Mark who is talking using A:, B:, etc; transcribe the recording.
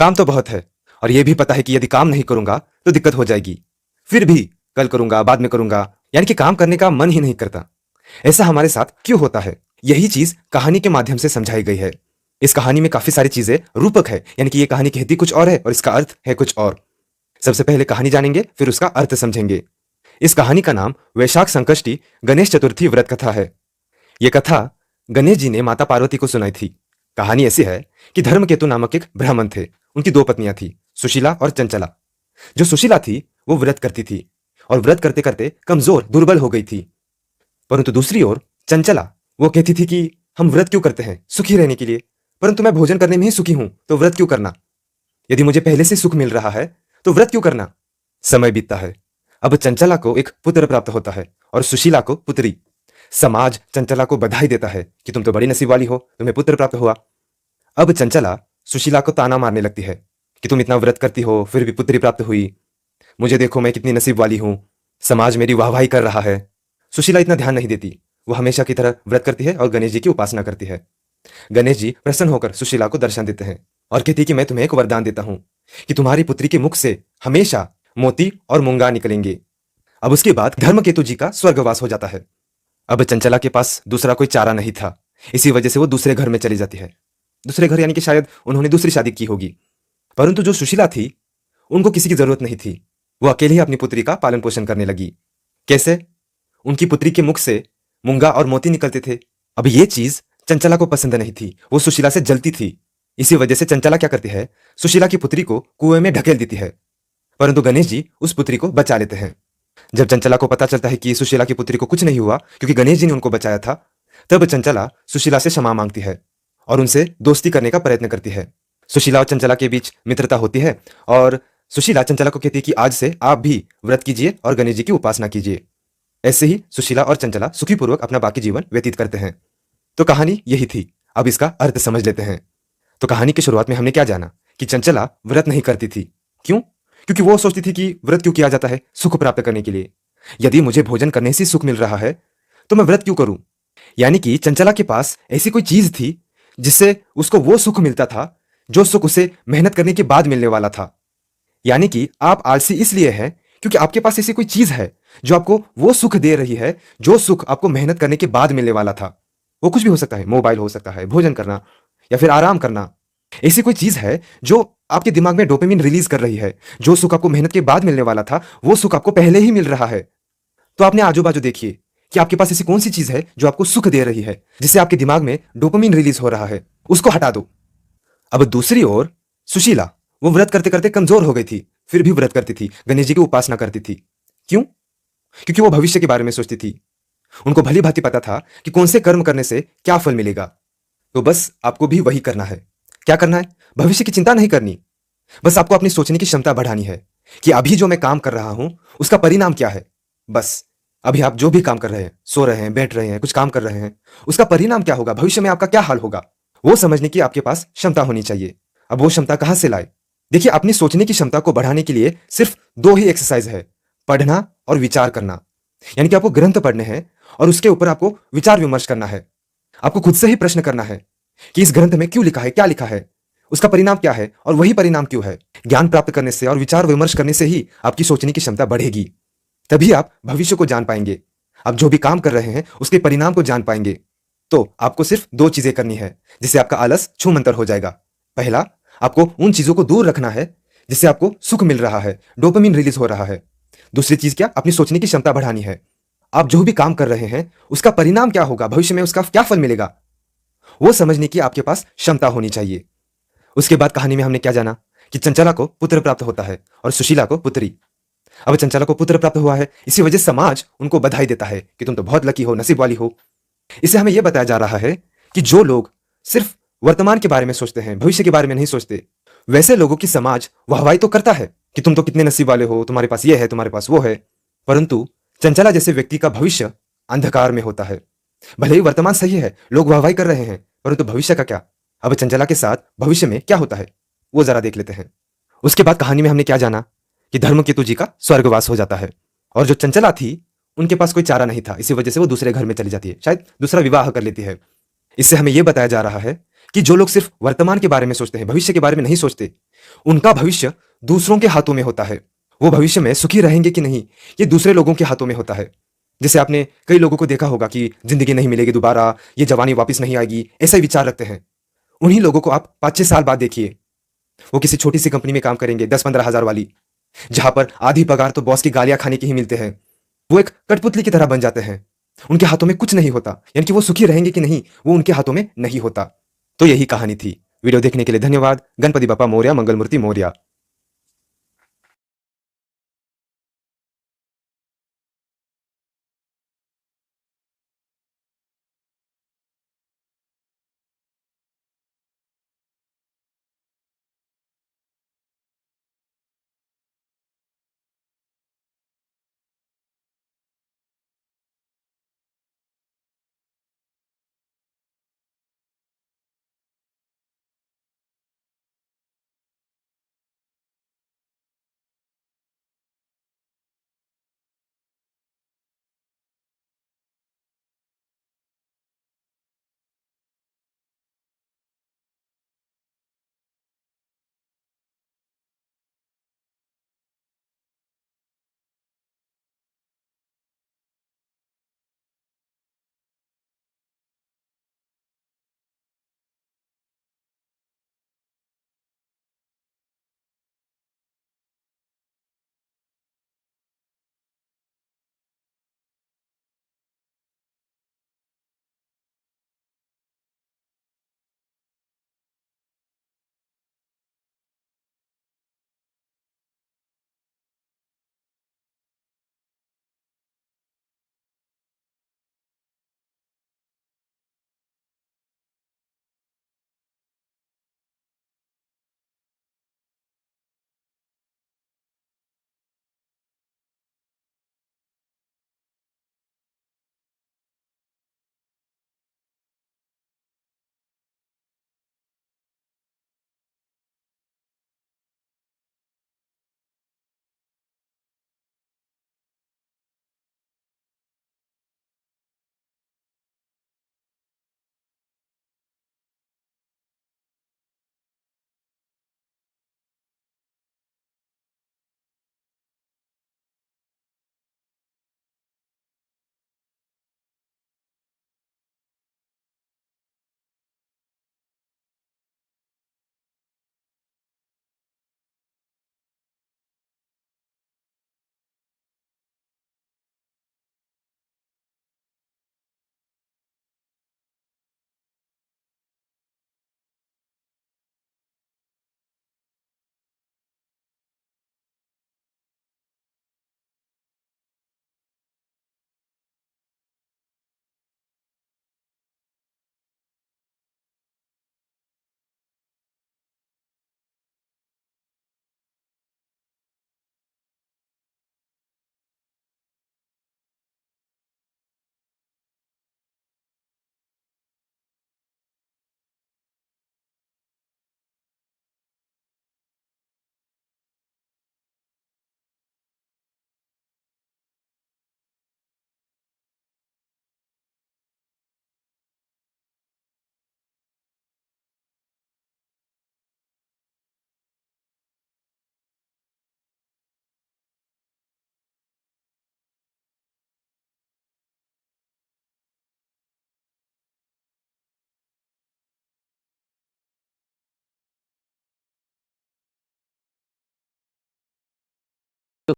A: काम तो बहुत है और यह भी पता है कि यदि काम नहीं करूंगा तो दिक्कत हो जाएगी। फिर भी कल करूंगा, बाद में करूंगा, यानी कि काम करने का मन ही नहीं करता। ऐसा हमारे साथ क्यों होता है? यही चीज कहानी के माध्यम से समझाई गई है। इस कहानी में काफी सारी चीजें रूपक है, यानी कि ये कहानी कहती कुछ और है और इसका अर्थ है कुछ और। सबसे पहले कहानी जानेंगे, फिर उसका अर्थ समझेंगे। इस कहानी का नाम वैशाख संकष्टी गणेश चतुर्थी व्रत कथा है। यह कथा गणेश जी ने माता पार्वती को सुनाई थी। कहानी ऐसी है कि धर्मकेतु नामक एक ब्राह्मण थे। उनकी दो पत्नियां थी, सुशीला और चंचला। जो सुशीला थी वो व्रत करती थी और व्रत करते करते कमजोर दुर्बल हो गई थी। परंतु दूसरी ओर चंचला वो कहती थी कि हम व्रत क्यों करते हैं? सुखी रहने के लिए। परंतु मैं भोजन करने में ही सुखी हूं, तो व्रत क्यों करना? यदि मुझे पहले से सुख मिल रहा है तो व्रत क्यों करना? समय बीतता है। अब चंचला को एक पुत्र प्राप्त होता है और सुशीला को पुत्री। समाज चंचला को बधाई देता है कि तुम तो बड़ी नसीब वाली हो, तुम्हें पुत्र प्राप्त हुआ। अब चंचला सुशीला को ताना मारने लगती है कि तुम इतना व्रत करती हो फिर भी पुत्री प्राप्त हुई। मुझे देखो, मैं कितनी नसीब वाली हूं, समाज मेरी वाहवाही कर रहा है। सुशीला इतना ध्यान नहीं देती। वो हमेशा की तरह व्रत करती है और गणेश जी की उपासना करती है। गणेश जी प्रसन्न होकर सुशीला को दर्शन देते हैं और कहती है कि मैं तुम्हें एक वरदान देता हूं कि तुम्हारी पुत्री के मुख से हमेशा मोती और मूंगा निकलेंगे। अब उसके बाद धर्मकेतु जी का स्वर्गवास हो जाता है। अब चंचला के पास दूसरा कोई चारा नहीं था। इसी वजह से वो दूसरे घर में चली जाती है। दूसरे घर यानी कि शायद उन्होंने दूसरी शादी की होगी। परंतु जो सुशीला थी उनको किसी की जरूरत नहीं थी। वो अकेले ही अपनी पुत्री का पालन पोषण करने लगी। कैसे? उनकी पुत्री के मुख से मूंगा और मोती निकलते थे। अब ये चीज चंचला को पसंद नहीं थी। वो सुशीला से जलती थी। इसी वजह से चंचला क्या करती है, सुशीला की पुत्री को कुएं में ढकेल देती है। परंतु गणेश जी उस पुत्री को बचा लेते हैं। जब चंचला को पता चलता है कि सुशीला की पुत्री को कुछ नहीं हुआ क्योंकि गणेश जी ने उनको बचाया था, तब चंचला सुशीला से क्षमा मांगती है और उनसे दोस्ती करने का प्रयत्न करती है। सुशीला और चंचला के बीच मित्रता होती है और सुशीला चंचला को कहती है कि आज से आप भी व्रत कीजिए और गणेश जी की उपासना कीजिए। ऐसे ही सुशीला और चंचला सुखीपूर्वक अपना बाकी जीवन व्यतीत करते हैं। तो कहानी यही थी। अब इसका अर्थ समझ लेते हैं। तो कहानी की शुरुआत में हमने क्या जाना कि चंचला व्रत नहीं करती थी। क्यों? क्योंकि वो सोचती थी कि व्रत क्यों किया जाता है? सुख प्राप्त करने के लिए। यदि मुझे भोजन करने से सुख मिल रहा है तो मैं व्रत क्यों करूं? यानी कि चंचला के पास ऐसी कोई चीज थी जिससे उसको वो सुख मिलता था जो सुख उसे मेहनत करने के बाद मिलने वाला था। यानी कि आप आलसी इसलिए हैं क्योंकि आपके पास ऐसी कोई चीज है जो आपको वो सुख दे रही है जो सुख आपको मेहनत करने के बाद मिलने वाला था। वो कुछ भी हो सकता है, मोबाइल हो सकता है, भोजन करना या फिर आराम करना। ऐसी कोई चीज है जो आपके दिमाग में डोपामिन रिलीज कर रही है। जो सुख आपको मेहनत के बाद मिलने वाला था वो सुख आपको पहले ही मिल रहा है। तो आपने आजू बाजू देखिए कि आपके पास ऐसी कौन सी चीज है जो आपको सुख दे रही है, जिससे आपके दिमाग में डोपामिन रिलीज हो रहा है, उसको हटा दो। अब दूसरी ओर सुशीला वो व्रत करते करते कमजोर हो गई थी, फिर भी व्रत करती थी, गणेश जी की उपासना करती थी। क्यों? क्योंकि वो भविष्य के बारे में सोचती थी। उनको भली भांति पता था कि कौन से कर्म करने से क्या फल मिलेगा। तो बस आपको भी वही करना है। क्या करना है? भविष्य की चिंता नहीं करनी। बस आपको अपनी सोचने की क्षमता बढ़ानी है कि अभी जो मैं काम कर रहा हूं उसका परिणाम क्या है। बस अभी आप जो भी काम कर रहे हैं, सो रहे हैं, बैठ रहे हैं, कुछ काम कर रहे हैं, उसका परिणाम क्या होगा, भविष्य में आपका क्या हाल होगा, वो समझने की आपके पास क्षमता होनी चाहिए। अब वो क्षमता कहां से लाए? देखिए, अपनी सोचने की क्षमता को बढ़ाने के लिए सिर्फ दो ही एक्सरसाइज है, पढ़ना और विचार करना। यानी कि आपको ग्रंथ पढ़ने हैं और उसके ऊपर आपको विचार विमर्श करना है। आपको खुद से ही प्रश्न करना है कि इस ग्रंथ में क्यों लिखा है, क्या लिखा है, उसका परिणाम क्या है और वही परिणाम क्यों है। ज्ञान प्राप्त करने से और विचार विमर्श करने से ही आपकी सोचने की क्षमता बढ़ेगी। तभी आप भविष्य को जान पाएंगे। आप जो भी काम कर रहे हैं उसके परिणाम को जान पाएंगे। तो आपको सिर्फ दो चीजें करनी है जिससे आपका आलस छूमंतर हो जाएगा। पहला, आपको उन चीजों को दूर रखना है जिससे आपको सुख मिल रहा है, डोपामिन रिलीज हो रहा है। दूसरी चीज क्या? अपनी सोचने की क्षमता बढ़ानी है। आप जो भी काम कर रहे हैं उसका परिणाम क्या होगा, भविष्य में उसका क्या फल मिलेगा, वो समझने की आपके पास क्षमता होनी चाहिए। उसके बाद कहानी में हमने क्या जाना कि चंचला को पुत्र प्राप्त होता है और सुशीला को पुत्री। अब चंचला को पुत्र प्राप्त हुआ है, इसी वजह से समाज उनको बधाई देता है कि तुम तो बहुत लकी हो, नसीब वाली हो। इससे हमें यह बताया जा रहा है कि जो लोग सिर्फ वर्तमान के बारे में सोचते हैं, भविष्य के बारे में नहीं सोचते, वैसे लोगों की समाज वाहवाही तो करता है कि तुम तो कितने नसीब वाले हो, तुम्हारे पास ये है, तुम्हारे पास वो है। परंतु चंचला जैसे व्यक्ति का भविष्य अंधकार में होता है। भले ही वर्तमान सही है, लोग वाहवाही कर रहे हैं, परंतु भविष्य का क्या? अब चंचला के साथ भविष्य में क्या होता है वो जरा देख लेते हैं। उसके बाद कहानी में हमने क्या जाना कि धर्मकेतु जी का स्वर्गवास हो जाता है और जो चंचला थी उनके पास कोई चारा नहीं था। इसी वजह से वो दूसरे घर में चली जाती है, शायद दूसरा विवाह कर लेती है। इससे हमें यह बताया जा रहा है कि जो लोग सिर्फ वर्तमान के बारे में सोचते हैं, भविष्य के बारे में नहीं सोचते, उनका भविष्य दूसरों के हाथों में होता है। वो भविष्य में सुखी रहेंगे कि नहीं, ये दूसरे लोगों के हाथों में होता है। जैसे आपने कई लोगों को देखा होगा कि जिंदगी नहीं मिलेगी दोबारा, ये जवानी वापस नहीं आएगी, ऐसा ही विचार रखते हैं। उन्हीं लोगों को आप 5-6 साल बाद देखिए, वो किसी छोटी सी कंपनी में काम करेंगे, 10-15 हज़ार वाली, जहां पर आधी पगार तो बॉस की गालियां खाने की ही मिलते हैं। वो एक कठपुतली की तरह बन जाते हैं। उनके हाथों में कुछ नहीं होता, यानी कि वो सुखी रहेंगे कि नहीं, वो उनके हाथों में नहीं होता। तो यही कहानी थी। वीडियो देखने के लिए धन्यवाद। गणपति बप्पा मोरया, मंगलमूर्ति मोरया।